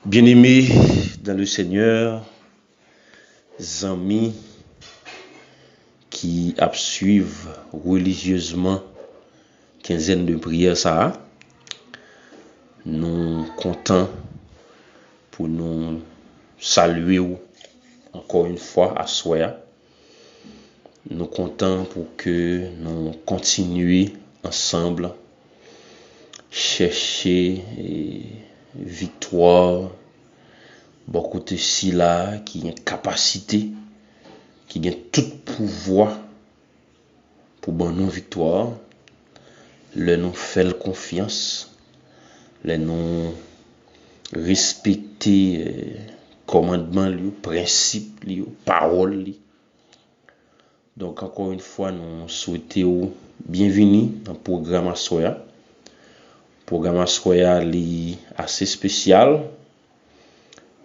Bien-aimés dans le Seigneur, amis qui suivent religieusement quinzaine de prière ça, nous comptons pour nous saluer encore une fois à soi. Nous comptons pour que nous continuions ensemble chercher victoire, beaucoup de si là qui ont capacité, qui ont tout pouvoir pour bonne victoire, le nous faire confiance, le nous respecter commandements, principes, paroles. Donc encore une fois, nous souhaitons bienvenue dans le programme Assoya. Le programme Assoya est assez spécial.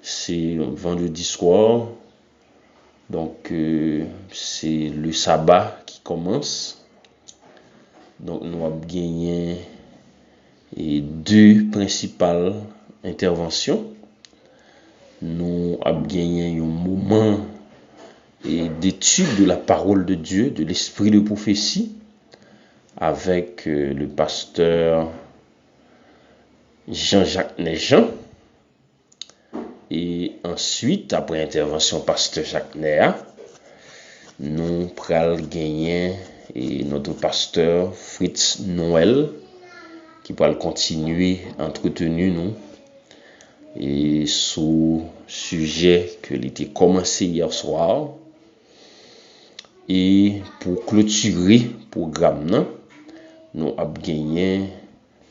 C'est vendredi soir. Donc c'est le sabbat qui commence. Donc nous avons gagné deux principales interventions. Nous avons gagné un moment d'étude de la parole de Dieu, de l'esprit de prophétie, avec le pasteur Jean-Jacques Néjean. Et ensuite, après intervention pasteur Jacques Néa, nous pral gagner notre pasteur Fritz Noël qui va continuer à entretenir nous et sur sujet que l'était commencé hier soir. Et pour clôturer le programme, nous avons gagné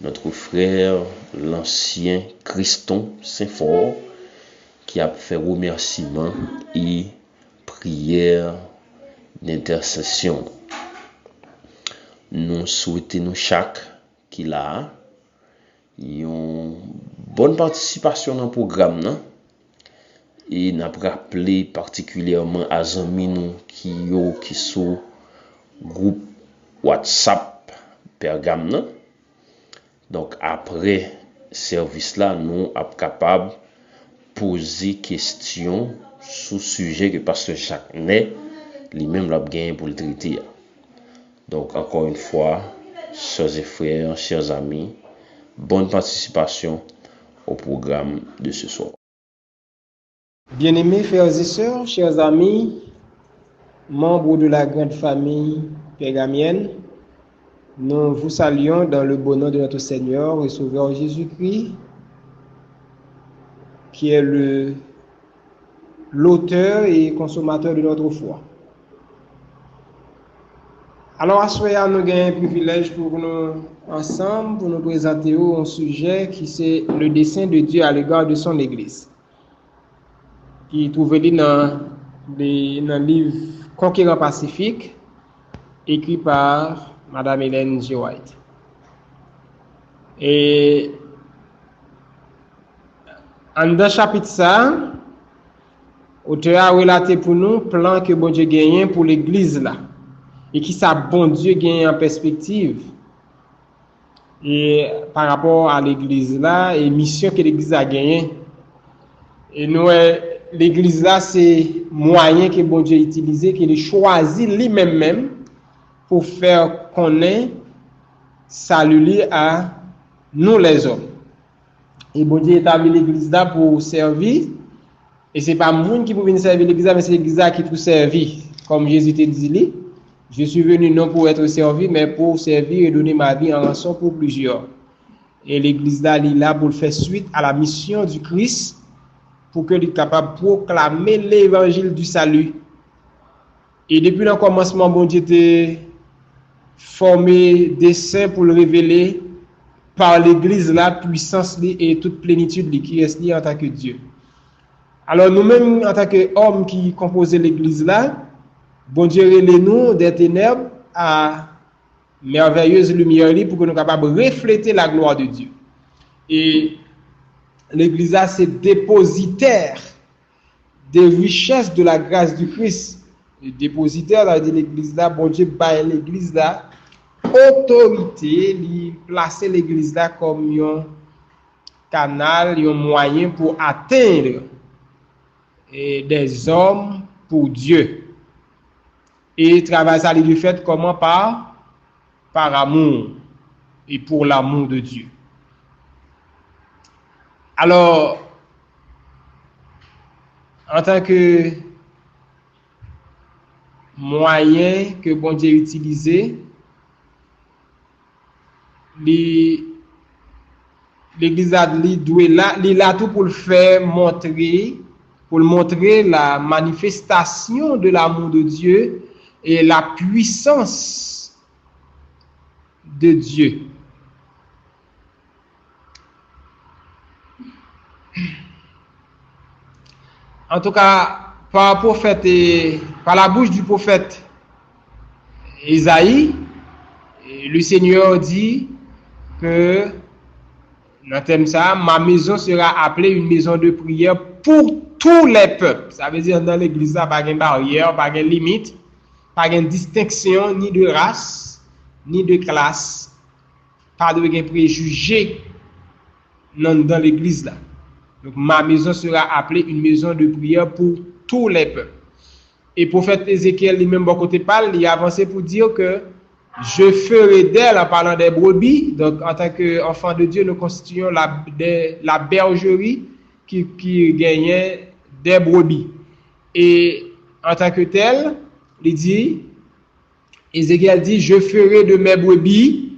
notre frère, l'ancien Christon Saint-Fort, qui a fait remerciement et prière d'intercession. Nous souhaitons chaque qui a une bonne participation dans le programme. Et nous avons rappelé particulièrement à amis nous qui sont groupe WhatsApp Pergamon. Donc après service là, nous sommes capables de poser questions sur sujet que pasteur Jacques Né lui-même l'a gagné pour le traiter. Donc encore une fois, chers et frères, chers amis, bonne participation au programme de ce soir. Bien-aimés frères et sœurs, chers amis, membres de la grande famille pérgamienne, nous vous saluons dans le bon nom de notre Seigneur et Sauveur Jésus-Christ, qui est l'auteur et consommateur de notre foi. Alors, à ce soir, nous avons un privilège pour nous ensemble, pour nous présenter un sujet qui c'est le dessein de Dieu à l'égard de son Église, qui est trouvé dans le livre Conquérant Pacifique, écrit par Madame Ellen G. White. Et en dans chapitre ça, l'auteur a relaté pour nous le plan que bon Dieu gagne pour l'église là, et qui ça bon Dieu gagne en perspective. Et par rapport à l'église là, et mission que l'église a gagné. Et nous, l'église là, c'est moyen que bon Dieu utilisé, qu'il a choisi lui-même pour faire connaître salut à nous les hommes. Et bon Dieu établit l'église là pour servir. Et c'est pas monde qui peut venir servir l'église là, mais c'est l'église là qui peut servir. Comme Jésus te dit, je suis venu non pour être servi, mais pour servir et donner ma vie en rançon pour plusieurs. Et l'église là, elle est là pour faire suite à la mission du Christ, pour qu'il soit capable de proclamer l'évangile du salut. Et depuis le commencement, bon Dieu t'a formé des saints pour le révéler par l'église la puissance et toute plénitude qui est liée en tant que Dieu. Alors nous-mêmes, en tant qu'hommes qui composent l'église là, bon Dieu relève nous des ténèbres à merveilleuse lumière pour que nous soyons capables de refléter la gloire de Dieu. Et l'église là, c'est dépositaire des richesses de la grâce du Christ. Le dépositaire de l'église là, bon Dieu baille l'église là autorité, lui placer l'église là comme un canal, un moyen pour atteindre des hommes pour Dieu. Et travail ça il est fait comment par amour et pour l'amour de Dieu. Alors, en tant que moyen que bon Dieu utilisé, l'Église a là tout pour le faire montrer, la manifestation de l'amour de Dieu et la puissance de Dieu. En tout cas, par la bouche du prophète Isaïe, le Seigneur dit que dans thème ça, ma maison sera appelée une maison de prière pour tous les peuples. Ça veut dire dans l'église, pas de barrière, pas de limite, pas de distinction ni de race, ni de classe, pas de préjugés dans l'église là. Donc ma maison sera appelée une maison de prière pour tous les peuples. Et le prophète Ézéchiel lui-même, bon côté parle, il a avancé pour dire que je ferai d'elle, en parlant des brebis, donc en tant qu'enfant de Dieu, nous constituons la bergerie qui gagnait des brebis. Et en tant que tel, Ézéchiel dit, je ferai de mes brebis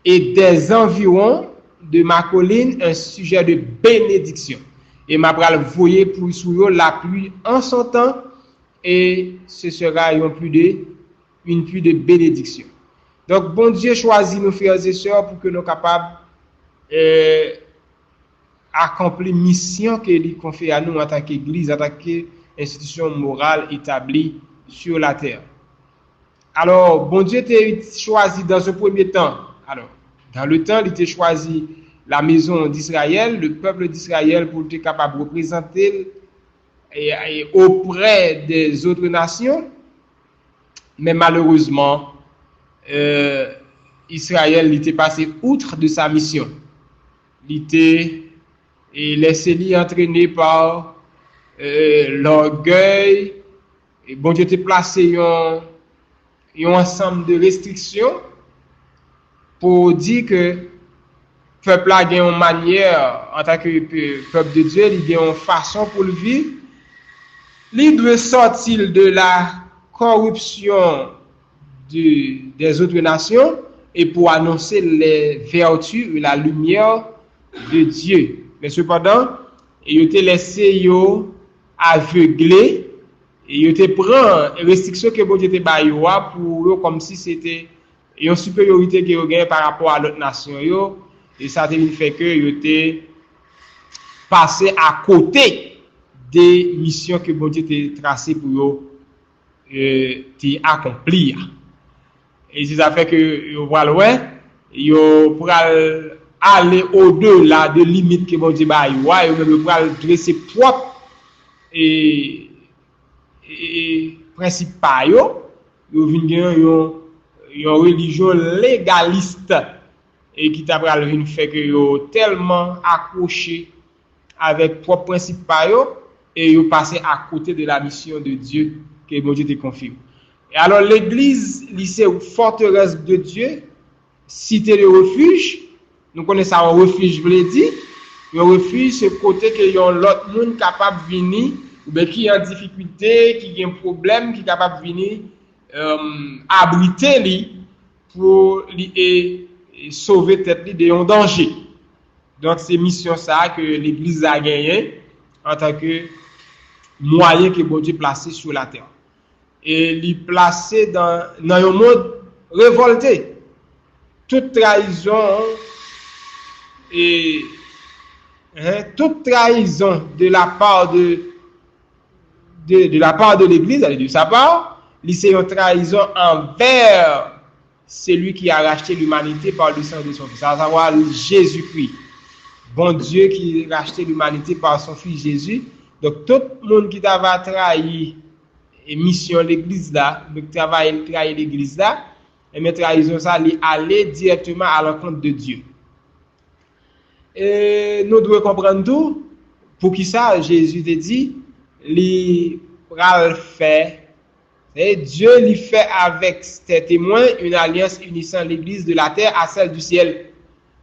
et des environs de ma colline un sujet de bénédiction. Et ma bral voyer pour sur la pluie en son temps, et ce sera une pluie de bénédiction. Donc, bon Dieu choisit nos frères et sœurs pour que nous soyons capables d'accomplir la mission qu'il confie à nous en tant qu'Église, en tant qu'institution morale établie sur la terre. Alors, bon Dieu t'a choisi dans ce premier temps. Alors, dans le temps, il t'a choisi la maison d'Israël, le peuple d'Israël, pour être capable de représenter auprès des autres nations. Mais malheureusement, Israël était passé outre de sa mission. Il était laissé entraîner par l'orgueil. Et bon Dieu t'a placé un ensemble de restrictions pour dire que peuple a une manière, en tant que peuple de Dieu, il a une façon pour le vivre. Il doit sortir de la corruption des autres nations et pour annoncer les vertus et la lumière de Dieu. Mais cependant, il était laissé aveugler et il était prend restriction que bon Dieu était baillé pour eux comme si c'était une supériorité que vous gagnez par rapport à l'autre nation et ça fait que il était passé à côté des missions que bon Dieu était tracées pour eux accomplir. Et c'est ça fait que voilà pour aller au-delà de limites que bon Dieu ba yo même pour dresser propre et principal yo vinn une religion légaliste et qui t'a vinn fait que yo tellement accroché avec propre principal yo et yo passé à côté de la mission de Dieu que bon Dieu te confie. Et alors l'église, lycée forteresse de Dieu, cité de refuge, nous connaissons un refuge, je vous l'ai dit, un refuge c'est côté que y a l'autre monde capable de venir ou bien qui est en difficulté, qui a un problème, qui est capable de venir abriter lui pour lui sauver tête lui de un danger. Donc c'est mission ça que l'église a gagné en tant que moyen que bon Dieu placé sur la terre. Et l'y placé dans un monde révolté. Toute trahison de la part de l'église, de sa part, c'est une trahison envers celui qui a racheté l'humanité par le sang de son fils, à savoir Jésus-Christ. Bon Dieu qui a racheté l'humanité par son fils Jésus. Donc tout le monde qui t'a trahi et mission l'église là, le travail trahir l'église là, et mais trahison ça, aller directement à l'encontre de Dieu. Et nous devons comprendre tout. Pour qui ça, Jésus te dit, li pral fait, et Dieu lui fait avec ses témoins une alliance unissant l'église de la terre à celle du ciel.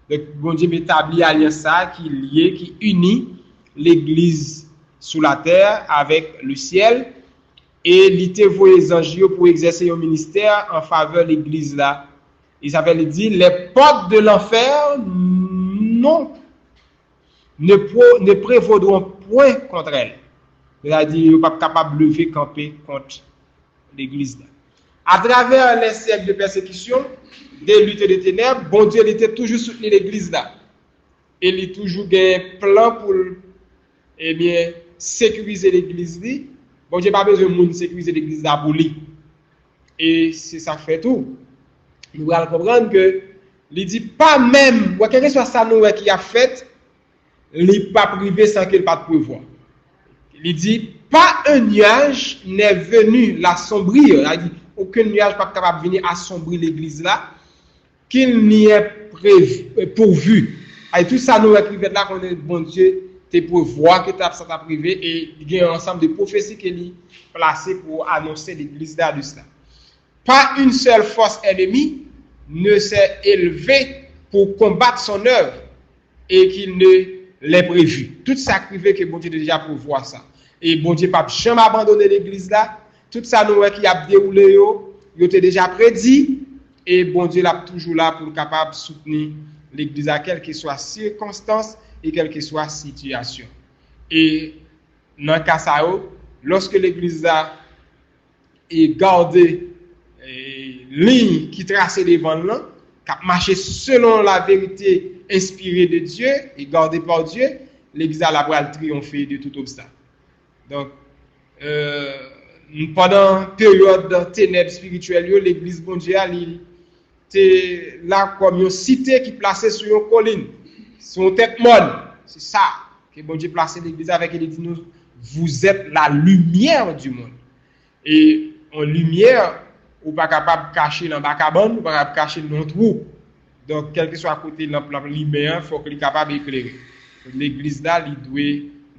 Donc, bon Dieu établit alliance ça qui lié, qui unit l'église sous la terre avec le ciel. Et il te voit les anges pour exercer un ministère en faveur de l'église là. Il s'appelle dit les portes de l'enfer ne prévaudront point contre elle. C'est-à-dire, ils ne sont pas capables de lever camper contre l'église là. À travers les siècles de persécution, des luttes et des ténèbres, bon Dieu il était toujours soutenu l'église là. Et il a toujours un plan pour sécuriser l'église là. Bon Dieu pas besoin de monde sécuriser l'église là pour lui. Et c'est ça qui fait tout. Nous allons comprendre que il dit pas même, quel que soit ça nous qui a fait, il n'est pas privé sans qu'il pas de prévoir. Il dit pas un nuage n'est venu l'assombrir. Il dit aucun nuage pas capable de venir assombrir l'église là qu'il n'y est pourvu. Et tout ça nous écrivait là qu'on est bon Dieu te prévoir que ça t'a privé et il y a un ensemble de prophéties qu'il a placées pour annoncer l'église là de cela. Pas une seule force ennemie ne s'est élevée pour combattre son œuvre et qu'il ne l'ait prévu. Tout ça privé que bon Dieu déjà prévoir ça. Et bon Dieu pas jamais abandonné l'église là. Tout ça nous qui a déroulé il était déjà prédit et bon Dieu l'a toujours là pour capable soutenir l'église à quelle que soit circonstance et quelle que soit situation. Et dans le cas ça, lorsque l'église a gardé ligne qui traçait devant nous, qui a marché selon la vérité inspirée de Dieu et gardée par Dieu, l'église a la triompher de tout obstacle. Donc, pendant période de ténèbres spirituelles, l'église bon Dieu était là comme une cité qui placée sur une colline, sur une tête molle. C'est ça que bon Dieu placé l'église avec. Il dit nous, vous êtes la lumière du monde. Et en lumière, ou pas capable de cacher dans la cabane, ou pas capable de cacher dans le trou. Donc, quel que soit à côté de la lumière, il faut qu'il soit capable d'éclairer. L'église là,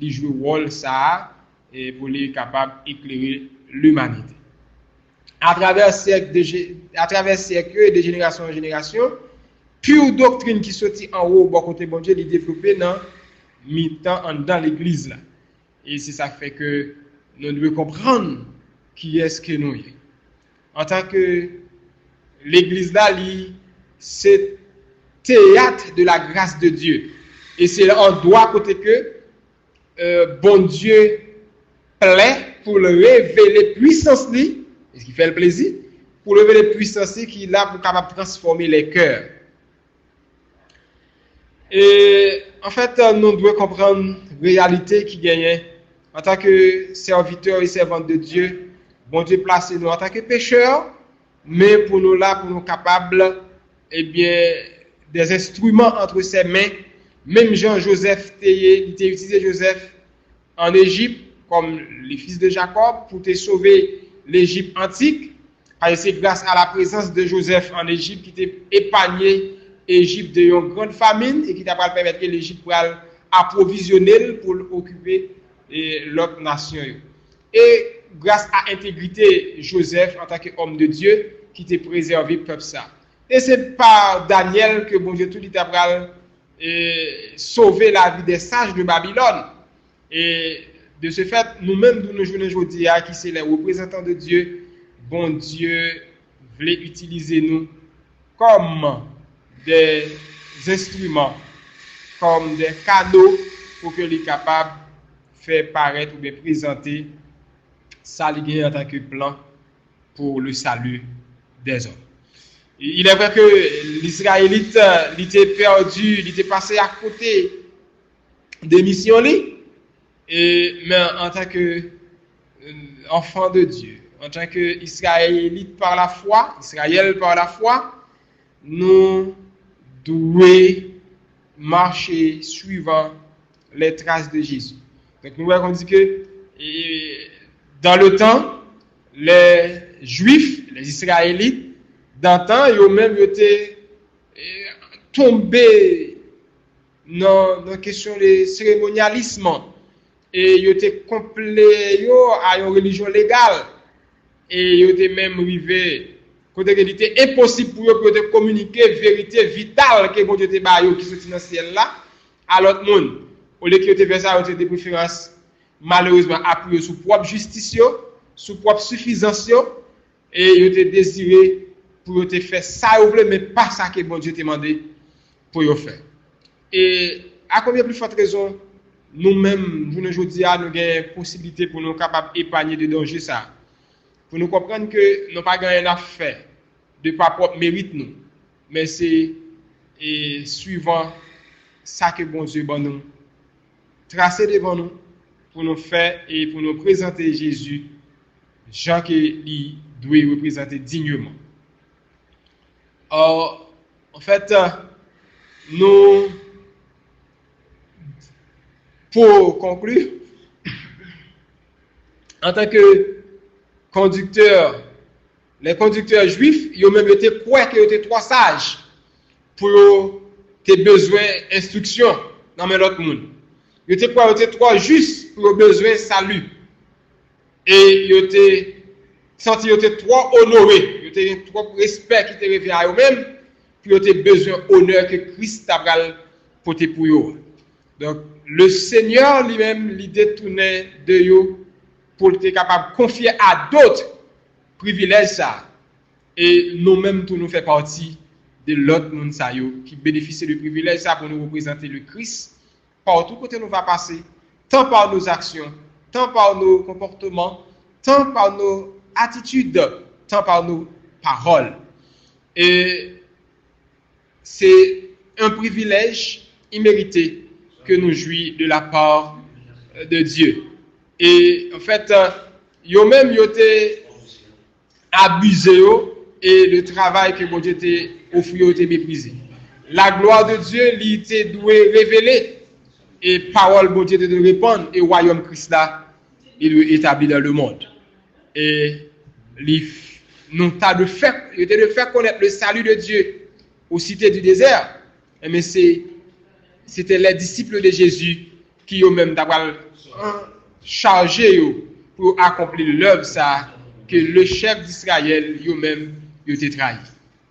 il joue le rôle ça et pour être capable d'éclairer l'humanité. À travers siècle et de génération en génération, pure doctrine qui sortit en haut, bon côté bon Dieu, il est développé dans l'église là. Et c'est ça qui fait que nous devons comprendre qui est-ce que nous sommes. En tant que l'église là, c'est théâtre de la grâce de Dieu. Et c'est en droit côté que bon Dieu plaît pour le révéler puissance lui, ce qui fait le plaisir, pour le révéler puissance qui est là pour capable transformer les cœurs. Et en fait, nous devons comprendre la réalité qui gagne en tant que serviteurs et servantes de Dieu. Bon Dieu place nous en tant que pécheurs, mais pour nous là, pour nous capables, des instruments entre ses mains. Même Jean-Joseph, il a utilisé Joseph en Égypte comme les fils de Jacob pour te sauver l'Égypte antique. Et c'est grâce à la présence de Joseph en Égypte qui t'a épargné l'Égypte de une grande famine et qui t'a permis que l'Égypte puisse approvisionner pour occuper l'autre nation. Et grâce à l'intégrité Joseph en tant qu'homme de Dieu qui t'a préservé le peuple ça. Et c'est par Daniel que bon Dieu tout dit sauver la vie des sages de Babylone. Et de ce fait, nous-mêmes, nous jouons aujourd'hui, qui c'est les représentants de Dieu, bon Dieu voulait utiliser nous comme des instruments, comme des cadeaux pour que les capables de faire paraître ou bien présenter ça en tant que plan pour le salut des hommes. Il est vrai que l'Israélite était perdu, il était passé à côté des missions, mais en tant que enfant de Dieu, en tant qu'Israélite par la foi, Israël par la foi, nous devons marcher suivant les traces de Jésus. Donc nous voyons dit que dans le temps, les Juifs, les Israélites, d'antan, ils ont même été tombés dans question de cérémonialisme et yo te complet yo à une religion légale et yo te même arrivé côté que il était impossible pour eux pour te communiquer vérité vitale que bon Dieu te ba yo qui sorti dans ciel là à l'autre monde au lieu que te faire ça on te de préférence malheureusement appuyer sur propre justice yo sur propre suffisance yo et yo te désiré pour te faire ça ou mais pas ça que bon Dieu te demandé pour yo faire. Et à combien plus forte raison nous-mêmes, nous aujourd'hui, nous avons possibilité pour nous capables d'épargner de danger ça. Pour nous comprendre que nous n'avons pas rien à faire de par propre mérite nous. Mais c'est suivant ça que bon Dieu va nous tracer devant nous pour nous faire et pour nous présenter Jésus, Jean qui doit représenter dignement. Or, en fait, nous, pour conclure, en tant que conducteur, les conducteurs juifs, ils ont même été quoi qu'ils étaient trois sages pour tes besoins d'instruction dans l'autre monde. Ils étaient quoi, ils étaient trois justes pour besoin de salut. Et ils étaient senti qu'ils étaient trois honorés, ils étaient trois respect qui était revenu à eux-mêmes, puis ils étaient besoin d'honneur que Christ a porté pour eux. Donc, le Seigneur lui-même, l'idée tournait de eux pour être capable de confier à d'autres privilèges ça. Et nous-mêmes, tout nous fait partie de l'autre monde ça qui bénéficie de privilèges ça pour nous représenter le Christ partout côté nous va passer, tant par nos actions, tant par nos comportements, tant par nos attitudes, tant par nos paroles. Et c'est un privilège immérité que nous jouissons de la part de Dieu. Et en fait, yo même yo te abusé et le travail que bon Dieu t'a offert yo te méprisé. La gloire de Dieu lui était doué révéler et parole bon Dieu te répondre et royaume Christ là il est établi dans le monde. Et nous t'a de faire connaître le salut de Dieu aux cités du désert. Mais c'était les disciples de Jésus qui eux-mêmes d'avoir chargé pour accomplir l'œuvre ça que le chef d'Israël eux-mêmes été trahi.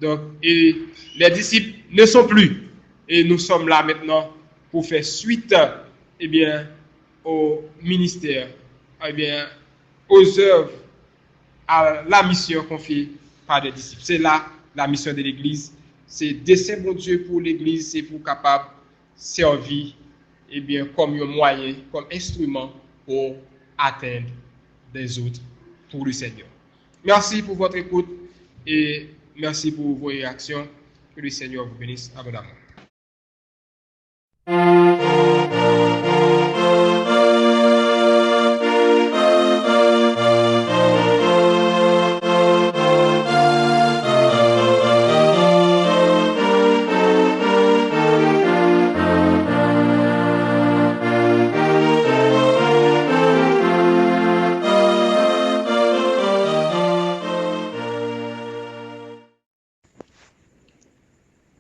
Donc et les disciples ne sont plus et nous sommes là maintenant pour faire suite au ministère, aux œuvres, à la mission confiée par les disciples. C'est là la mission de l'Église. C'est dessein mon Dieu pour l'Église, c'est pour capable servir comme un moyen, comme instrument pour atteindre des autres pour le Seigneur. Merci pour votre écoute et merci pour vos réactions. Que le Seigneur vous bénisse abondamment.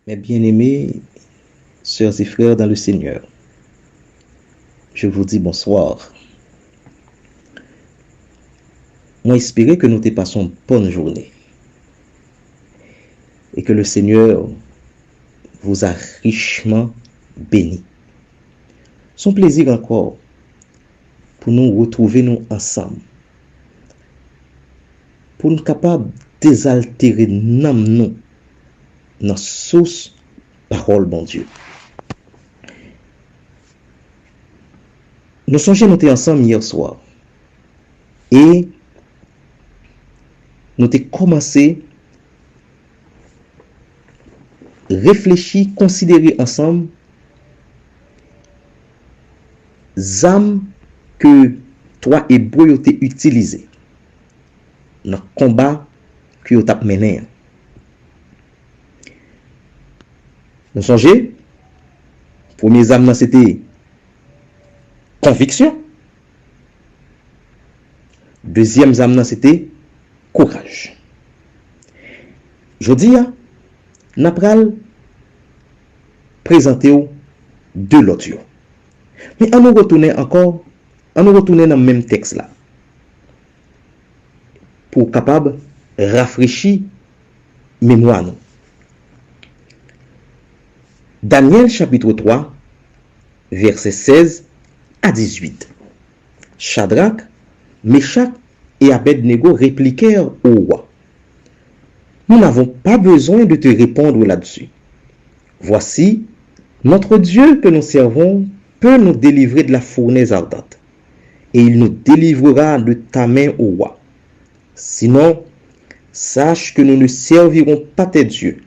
Mes bien-aimés, sœurs et frères dans le Seigneur, je vous dis bonsoir. Moi, espérer que nous te passons une bonne journée et que le Seigneur vous a richement béni. Son plaisir encore pour nous retrouver nous ensemble, pour nous capables de désaltérer nous dans source parole bon Dieu. Nous songeons nous étions ensemble hier soir et nous avons commencé à réfléchir, considérer ensemble les armes que toi et Hébreux ont utilisées dans le combat que vous avez mené. Nous songez, premier âme c'était conviction. Deuxième âme c'était courage. Je dis, nous allons présenter de l'autre. Mais on nous retourner encore, on nous retourner dans le même texte là. Pour capable rafraîchir mémoire nous. Daniel chapitre 3, versets 16 à 18. Shadrach, Meshach et Abednego répliquèrent au roi. Nous n'avons pas besoin de te répondre là-dessus. Voici, notre Dieu que nous servons peut nous délivrer de la fournaise ardente, et il nous délivrera de ta main au roi. Sinon, sache que nous ne servirons pas tes dieux,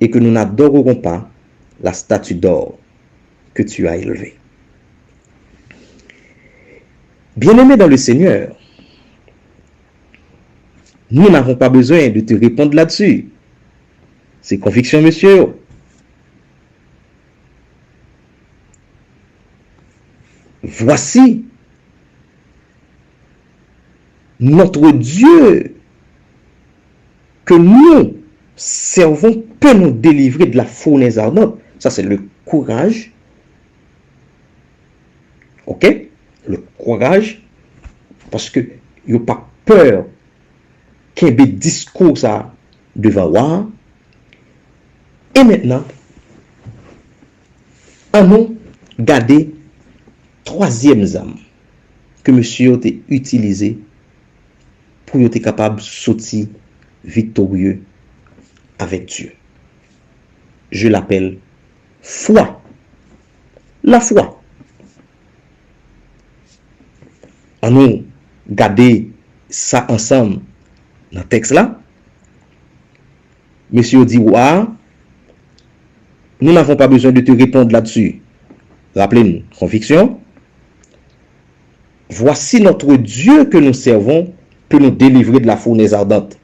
et que nous n'adorerons pas la statue d'or que tu as élevée. Bien-aimé dans le Seigneur, nous n'avons pas besoin de te répondre là-dessus. C'est conviction, monsieur. Voici notre Dieu que nous servons peut nous délivrer de la fournaise ardente. Ça, c'est le courage. Ok? Le courage. Parce que il n'y a pas peur qu'il y ait des discours ça devant voir. Et maintenant, allons garder troisième âme que monsieur a utilisé pour être capable de sortir victorieux avec Dieu. Je l'appelle foi. La foi. Allons garder ça ensemble dans le texte là. Monsieur dit, ouais, nous n'avons pas besoin de te répondre là-dessus. Rappelez-nous, conviction. Voici notre Dieu que nous servons peut nous délivrer de la fournaise ardente.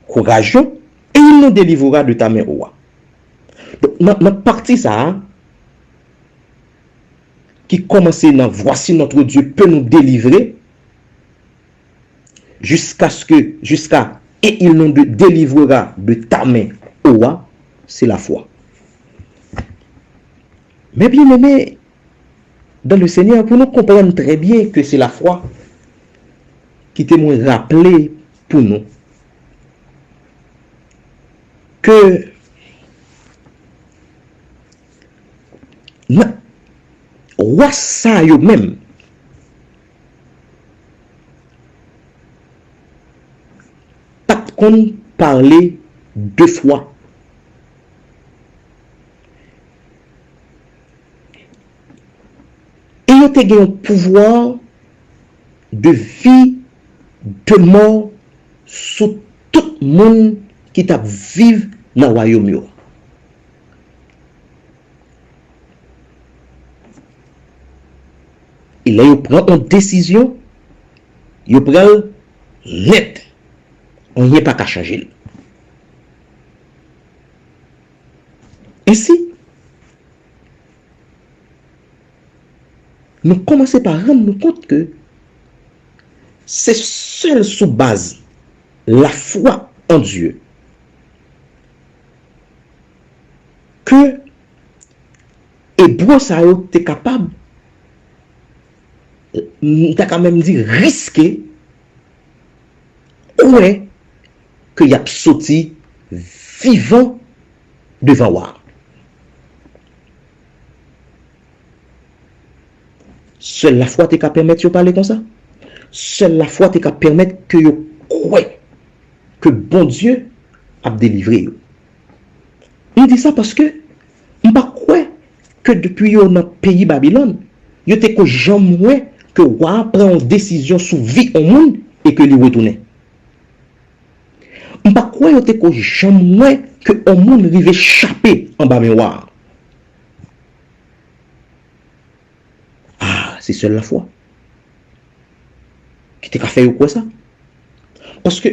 Courageux, et il nous délivrera de ta main au roi. Donc, notre partie ça, qui commençait dans voici notre Dieu peut nous délivrer, jusqu'à et il nous délivrera de ta main au roi, c'est la foi. Mais bien aimé, dans le Seigneur, pour nous comprendre très bien que c'est la foi qui te m'a rappelé pour nous que roi ça yo même pas qu'on parler deux fois. Et il y a un pouvoir de vie, de mort sur tout le monde qui t'a vivre dans le royaume. Et là, il prend une décision, il prend net. On n'y est pas qu'à changer. Ainsi, nous commençons par rendre nous compte que c'est seul sous base la foi en Dieu que Hébreu ça est capable, t'as quand même dit risquer, ouais, que y a sauté vivant devant moi. Seule la foi t'es qu'à permettre de parler comme ça. Seule la foi t'es qu'à permettre que yo croit que bon Dieu a délivré. Il dit ça parce que il pas croire que depuis yo dans pays Babylone, yo te ko jamais que roi prend une décision sur vie au monde et que lui retourner. On pas croire yo te ko jamais que au monde rive échapper en bas mémoire. Ah, c'est seule la foi qui t'a fait quoi ça? Parce que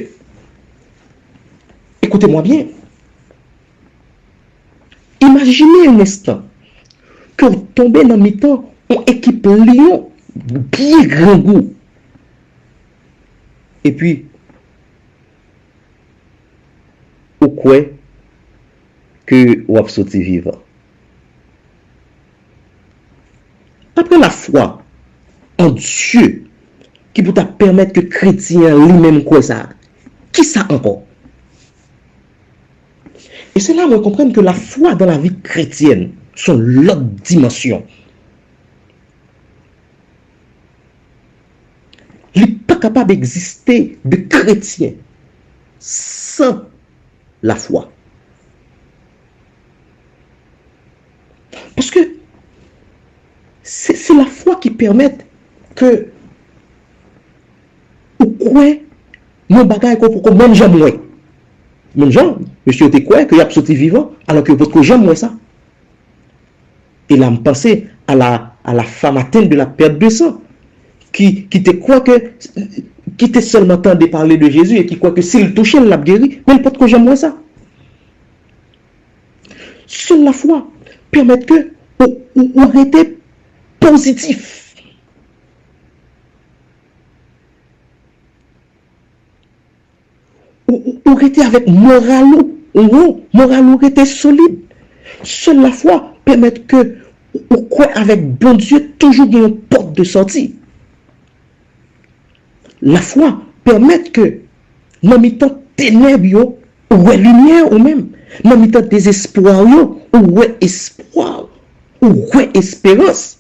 écoutez-moi bien. Imaginez un instant que vous tombez dans le temps on équipe lion bien grand goût. Et puis, au quoi que ou sorti vivant. Après la foi en Dieu qui peut te permettre que chrétien lui-même quoi ça. Qui ça encore? Et c'est là où on comprend que la foi dans la vie chrétienne sont l'autre dimension. Il n'est pas capable d'exister de chrétien sans la foi. Parce que c'est la foi qui permet que ou quoi mon bagage qu'on même jamais moins. Même gens, monsieur te quoi que y a sorti vivant alors que votre jamais moins ça. Et là me penser à la femme atteinte de la perte de sang qui te croit que qui te seulement temps de parler de Jésus et qui croit que s'il touchait il l'a guéri, mais pas que jamais moins ça. Seule la foi permet que ou arrêter positif. Ou rester avec moral ou rester solide. Seule la foi permet que ou quoi avec bon Dieu toujours une porte de sortie. La foi permet que dans le temps ténèbres ou lumière ou même dans le temps désespoir ou espoir ou espérance.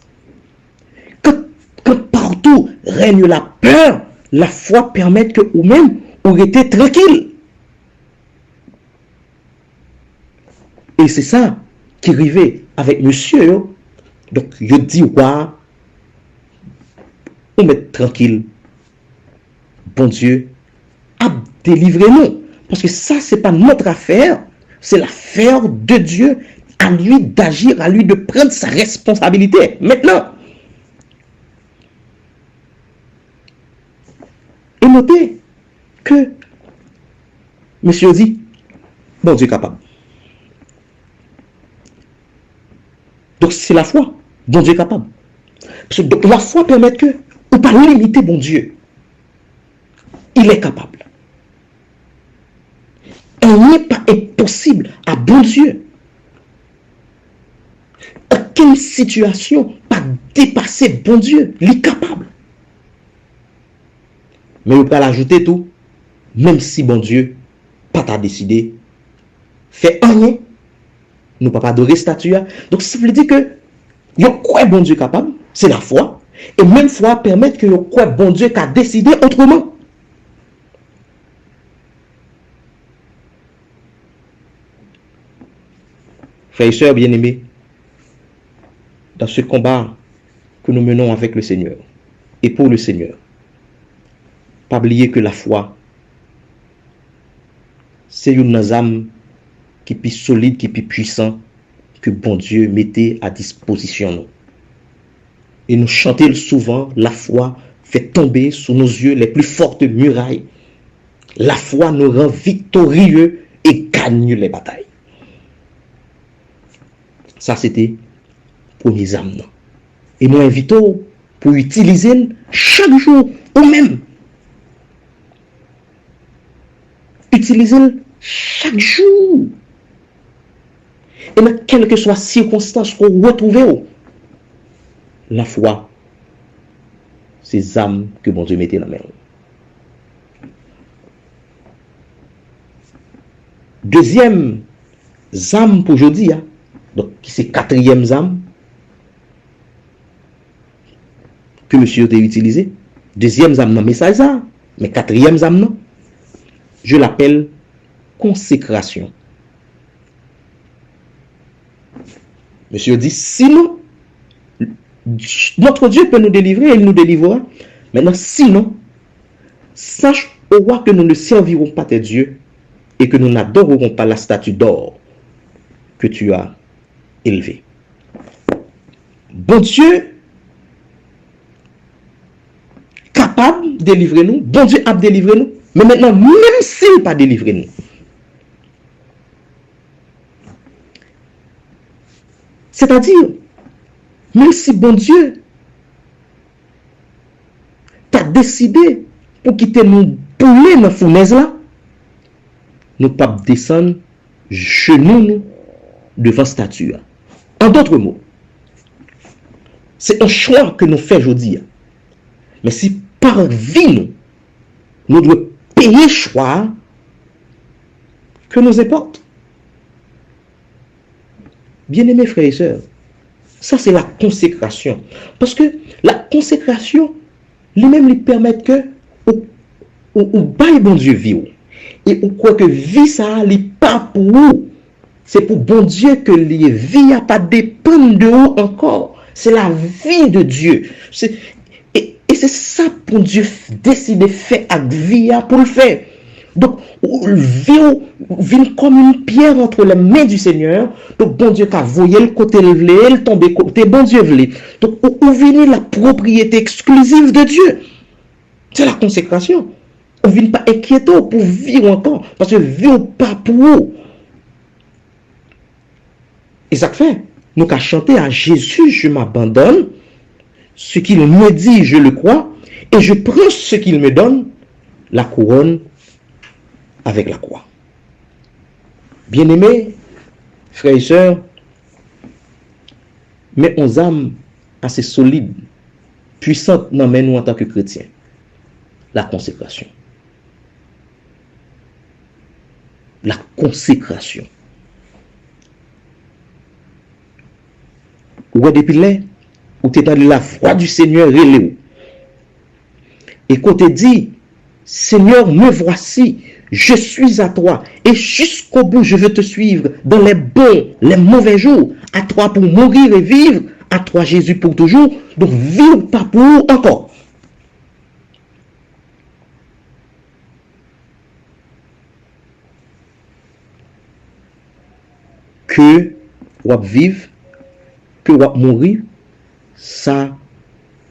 Quand partout règne la peur, la foi permet que ou même ou rester tranquille. Et c'est ça qui arrivait avec monsieur. Donc, je dis, ouais, on met tranquille. Bon Dieu, a délivré nous. Parce que ça, c'est pas notre affaire, c'est l'affaire de Dieu, à lui d'agir, à lui de prendre sa responsabilité. Maintenant, et notez que monsieur dit, bon Dieu est capable. Donc c'est la foi, bon Dieu est capable. Parce que donc, la foi permet que, ou pas limiter bon Dieu, il est capable. Il n'est pas impossible à bon Dieu. Aucune situation pas dépasser bon Dieu, il est capable. Mais on peut l'ajouter tout, même si bon Dieu pas t'a décidé, fait rien, nous pas adorer statue. Donc ça veut dire que il y a quoi bon Dieu capable, c'est la foi, et même foi permet que y a quoi bon Dieu qui a décidé autrement. Frères et sœurs bien-aimés, dans ce combat que nous menons avec le Seigneur et pour le Seigneur, pas oublier que la foi, c'est une âme qui est plus solide, qui est plus puissant que bon Dieu mettait à disposition nous. Et nous chantons souvent, la foi fait tomber sous nos yeux les plus fortes murailles. La foi nous rend victorieux et gagne les batailles. Ça, c'était pour mes âmes. Et nous invitons pour utiliser chaque jour ou même. Utiliser chaque jour. Et dans quelle que soit la circonstance qu'on retrouve, la foi, ces âmes que bon Dieu mettait dans la main. Deuxième âme pour aujourd'hui, donc c'est quatrième âme que monsieur a utilisé. Deuxième âme dans le message, mais quatrième âme non. Je l'appelle consécration. Monsieur dit, sinon, notre Dieu peut nous délivrer et il nous délivrera. Maintenant, sinon, sache au roi que nous ne servirons pas tes dieux et que nous n'adorerons pas la statue d'or que tu as élevée. Bon Dieu, capable de délivrer nous, bon Dieu a délivré nous, mais maintenant, même s'il n'a pas délivré nous, c'est-à-dire, même si bon Dieu t'a décidé pour quitter nous pouler dans la fournaise là, nous ne pouvons pas descendre genoux nous devant statue. En d'autres mots, c'est un choix que nous faisons aujourd'hui. Mais si par vie, nous devons payer choix que nous importe. Bien-aimés frères et sœurs, ça c'est la consécration. Parce que la consécration, lui-même lui permet que ou bail bon Dieu vie. Et on croit que vie ça n'est pas pour vous. C'est pour bon Dieu que les vies n'a pas dépendre de vous encore. C'est la vie de Dieu. Et c'est ça pour Dieu décide de faire avec vie pour le faire. Donc, vie vient comme une pierre entre les mains du Seigneur. Donc, bon Dieu, qu'a voyé le côté levé, le tomber côté, bon Dieu voulait. Donc, où vient la propriété exclusive de Dieu? C'est la consécration. On ne vient pas inquiéter pour vivre encore. Parce que vivre pas pour vous. Et ça fait, nous qu'à chanter à Jésus, je m'abandonne. Ce qu'il me dit, je le crois. Et je prends ce qu'il me donne, la couronne avec la croix. Bien-aimés, frères et sœurs, mais on âme assez solide, puissante dans nous en tant que chrétiens. La consécration. La consécration. Ou depuis là, où tu es dans la foi du Seigneur relé. Et quand tu dit, Seigneur, me voici, je suis à toi, et jusqu'au bout, je veux te suivre dans les bons, les mauvais jours, à toi pour mourir et vivre, à toi Jésus pour toujours, donc vivre pas pour encore. Que ou vivre, que ou mourir, ça,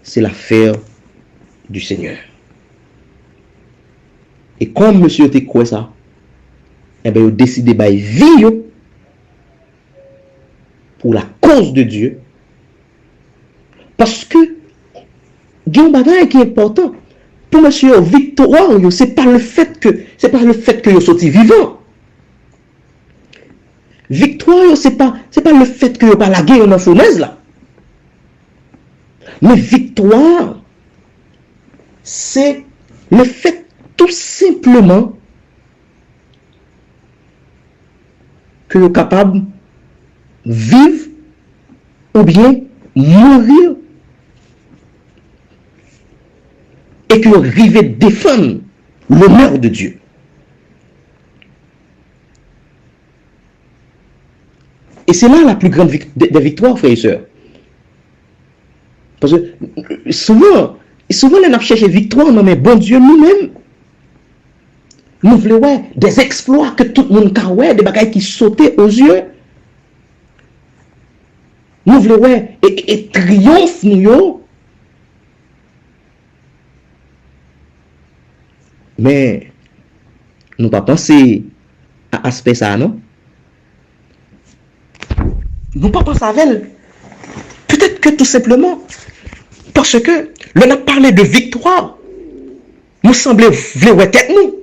c'est l'affaire du Seigneur. Et comme monsieur te quoi ça, eh bien, il décide de vivre pour la cause de Dieu. Parce que, il y a un bagage qui est important. Pour monsieur victoire, ce n'est pas le fait que vous sorti vivant. Victoire, ce n'est pas le fait que vous pas la guerre dans la fournaise là. Mais victoire, c'est le fait tout simplement que vous êtes capable de vivre ou bien mourir et que vous arrivez à défendre l'honneur de Dieu. Et c'est là la plus grande des victoires, frères et sœurs. Parce que souvent, on a cherché victoire, non mais bon Dieu nous-mêmes, nous voulons des exploits que tout le monde a, des bagailles qui sautaient aux yeux. Nous voulons et triomphe nous. Mais nous pas penser à aspect ça, non? Nous pas penser à elle. Peut-être que tout simplement, parce que l'on a parlé de victoire, nous semblait vouloir tête nous.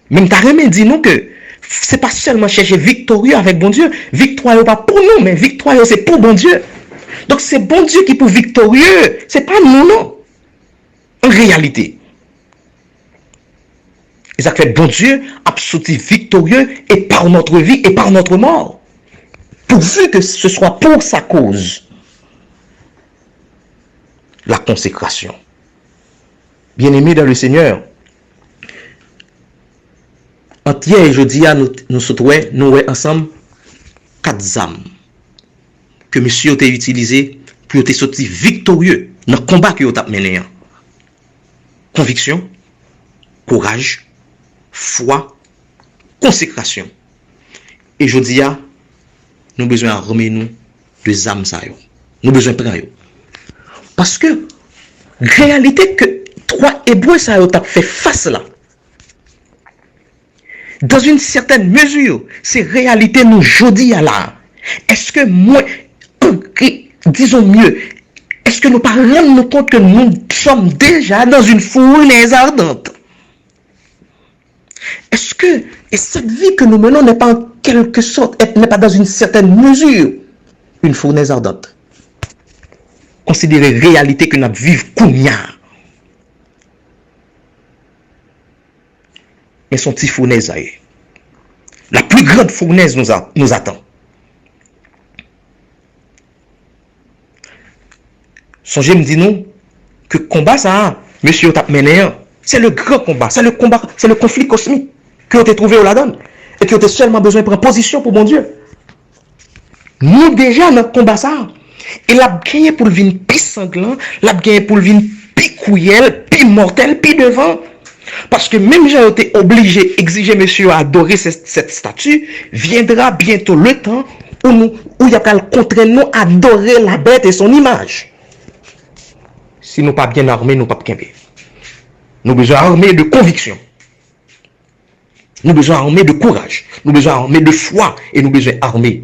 Même carrément dit nous que c'est pas seulement chercher victorieux avec bon Dieu, victoire n'est pas pour nous, mais victoire c'est pour bon Dieu. Donc c'est bon Dieu qui est pour victorieux, c'est pas nous non. En réalité. Et ça fait bon Dieu a sorti victorieux et par notre vie et par notre mort. Pourvu que ce soit pour sa cause. La consécration. Bien-aimés dans le Seigneur, entre hier et jeudi, nous sommes ensemble 4 âmes que monsieur a utilisé pour être sorti victorieux dans le combat que vous avez mené. Conviction, courage, foi, consécration. Et jeudi, nous avons besoin de remettre nous deux âmes. Nous avons besoin de prendre. Parce que, réalité que 3 Hébreux ça ont fait face là. Dans une certaine mesure, c'est réalité nous jeudi à là. Est-ce que moi, disons mieux, est-ce que nous pas rendre compte que nous sommes déjà dans une fournaise ardente? Est-ce que, et cette vie que nous menons n'est pas quelque sorte, n'est pas dans une certaine mesure une fournaise ardente. Considérez réalité que nous vivons kounya. Mais son petit fournaise, la plus grande fournaise nous attend. Songez me dit nous que combat ça, monsieur tap mené, c'est le grand combat, c'est le conflit cosmique que vous avez trouvé au la donne et que vous avez seulement besoin de prendre position pour bon Dieu. Nous déjà notre combat ça, il a gagné pour le vin plus sanglant, il a gagné pour le vin plus couillel, plus mortel, plus devant. Parce que même j'ai été obligé d'exiger monsieur à adorer cette statue, viendra bientôt le temps où il y a qu'à contraindre nous à adorer la bête et son image. Si nous pas bien armés, nous pas bien. Nous besoin armés de conviction. Nous besoin armés de courage. Nous besoin armés de foi. Et nous besoin armés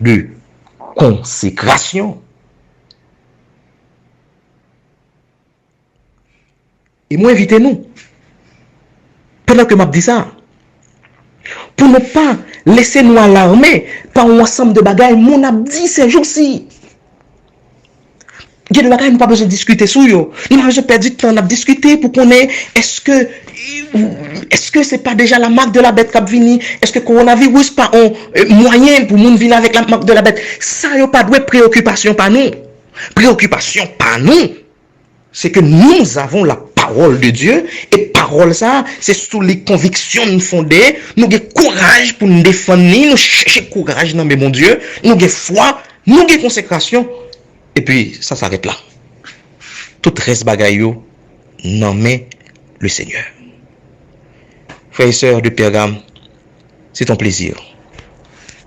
de consécration. Et moi, invitez-nous. Pendant que je dis ça, pour ne pas laisser nous alarmer par un ensemble de bagailles, mon a dit ces jours-ci. Il y a des bagailles, nous pas besoin de discuter sur eux. Nous n'avons pas perdu de temps à discuter pour qu'on ait, est-ce que c'est pas déjà la marque de la bête qui a venu? Est-ce que le coronavirus pas un moyen pour nous venir avec la marque de la bête? Ça n'a pas de préoccupation par nous. Préoccupation par nous, c'est que nous avons la parole de Dieu et parole ça, c'est sous les convictions fondées. Nous avons courage pour nous défendre, nous chercher courage dans mon Dieu, nous avons foi, nous avons consécration. Et puis, ça s'arrête là. Tout reste bagaillot, nommez le Seigneur. Frères et sœurs de Pergame, c'est un plaisir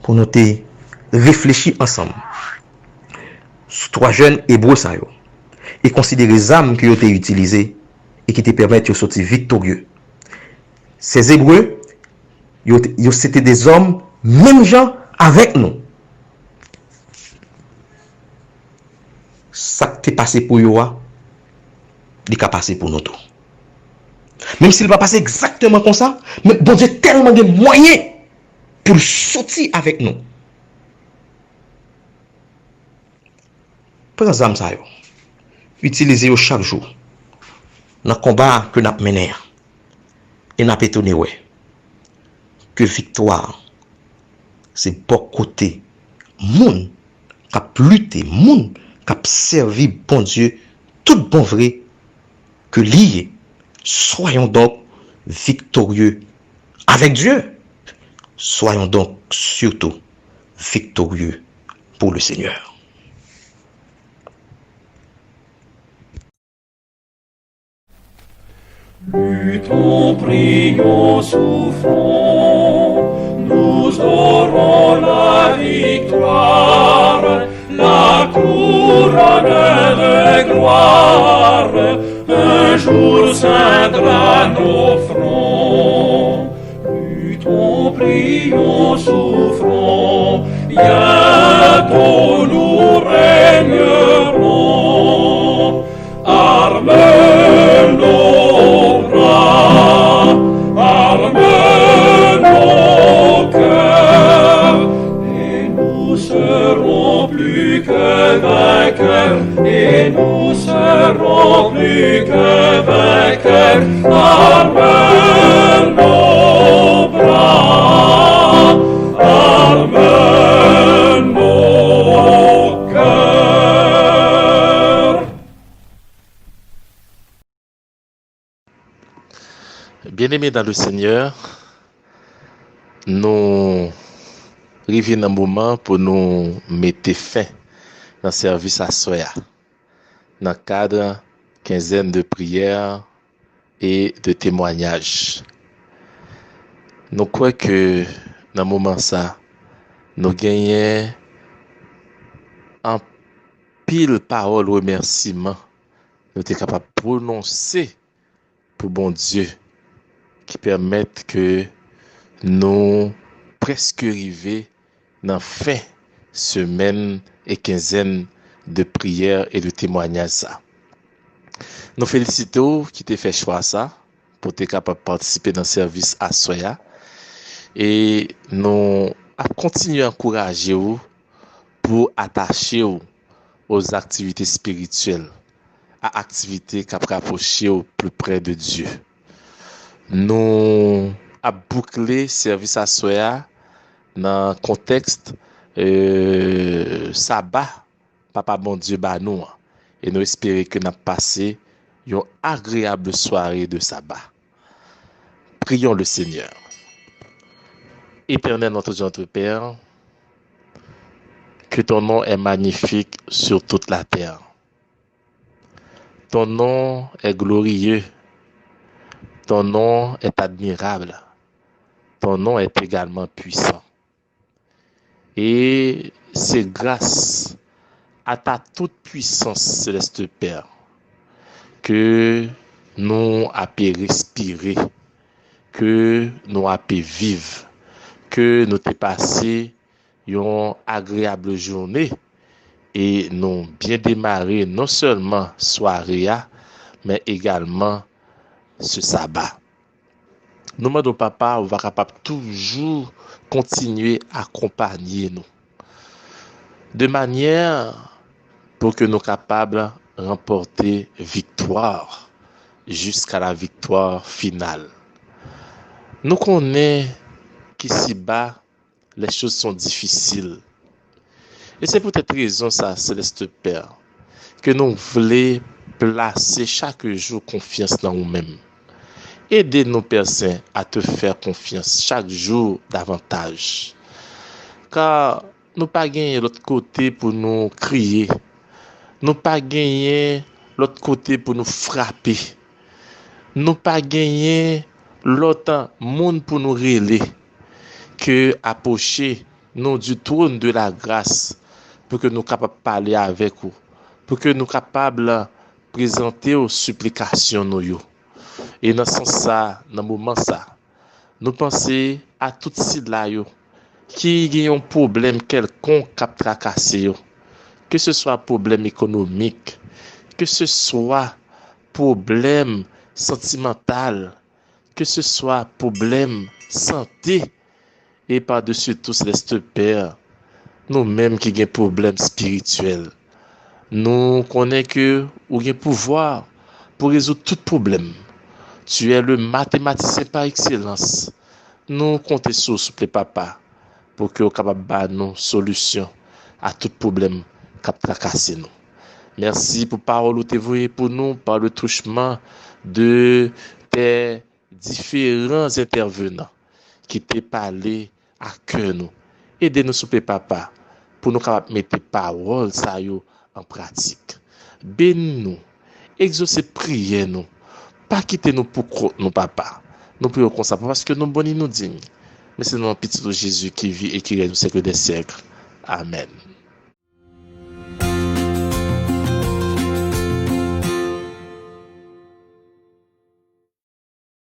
pour nous réfléchir ensemble sur trois jeunes hébreux et considérer les armes qui ont été utilisées et qui te permettent de sortir victorieux. Ces hébreux, c'était des hommes, même gens avec nous. Ça qui est passé pour eux, il est passé pour nous tous. Même s'il va passer exactement comme ça, mais bon Dieu tellement de moyens pour sortir avec nous. Prenez les armes ça, utilisez-les chaque jour dans le combat que nous menons. Et nous étonné que victoire, c'est bon côté monde qui a lutté, monde qui a servi bon Dieu, tout bon vrai que lié. Soyons donc victorieux avec Dieu. Soyons donc surtout victorieux pour le Seigneur. Luttons, prions, souffrons, nous aurons la victoire, la couronne de gloire, un jour ceindra nos fronts. Luttons, prions, souffrons, bientôt nous régnerons. Arme nos bras, arme nos cœurs, et nous serons plus que vainqueurs, et nous serons plus que vainqueurs. Arme nos bras, arme nos cœurs. Bien-aimés dans le Seigneur, nous arrivons dans un moment pour nous mettre fin dans le service à Soya, dans le cadre quinzaine de prières et de témoignages. Nous croyons que dans ce moment ça, nous gagnons en pile parole remerciement, nous sommes capables de prononcer pour bon Dieu qui permettent que nous presque arriver dans fin semaine et quinzaine de prières et de témoignages ça. Nous félicitons qui t'a fait choix ça pour être capable de participer dans le service à Soya et nous continuons à encourager vous pour attacher vous aux activités spirituelles, à activités qui rapprocher au plus près de Dieu. Nous a bouclé service à soya dans le contexte sabbat, papa bon Dieu ba nous, et nous espérons que nous avons passé une agréable soirée de sabbat. Prions le Seigneur. Éternel notre Dieu, notre Père, que ton nom est magnifique sur toute la terre. Ton nom est glorieux. Ton nom est admirable. Ton nom est également puissant. Et c'est grâce à ta toute puissance, céleste Père, que nous avons pu respirer, que nous avons pu vivre, que nous avons passé une agréable journée et nous bien démarré non seulement soirée, mais également ce sabbat. Nous demandons, papa, on va capable toujours continuer à accompagner nous, de manière pour que nous soyons capables de remporter victoire jusqu'à la victoire finale. Nous connaissons qu'ici-bas, les choses sont difficiles. Et c'est pour cette raison, ça, Céleste Père, que nous voulons placer chaque jour confiance dans nous-mêmes. Aidez-nous, Père Saint, à te faire confiance chaque jour davantage. Car nous pas gagner l'autre côté pour nous crier. Nous pas gagner l'autre côté pour nous frapper. Nous pas gagner l'autre monde pour nous rêler. Que approcher nous du trône de la grâce pour que nous capables de parler avec vous, pour que nous capables de présenter aux supplications nous. Et dans ce sens, dans ce moment ça, nous pensons à toutes ces là qui ont un problème quelconque qui a tracassé, que ce soit problème économique, que ce soit problème sentimental, que ce soit problème santé, et par-dessus tout, Céleste Père, nous-mêmes qui avons problème spirituel, nous connaissons que vous avez pouvoir pour résoudre tout problème. Tu es le mathématicien par excellence. Nous comptons sur vous, papa, pour que vous soyez capables de nous solution à tout problème qui a tracassé nous. Merci pour la parole que vous avez pour nous, par le touchement de tes différents intervenants qui t'ont parlé à cœur nous. Aidez-nous, papa, pour nous capables mettre paroles ça en pratique. Bénis-nous, exaucez prière nous, pas quitter nous pour nous, papa. Nous prions comme ça parce que nous bons nous dignes. Mais c'est notre petit Jésus qui vit et qui règne au siècle des siècles. Amen.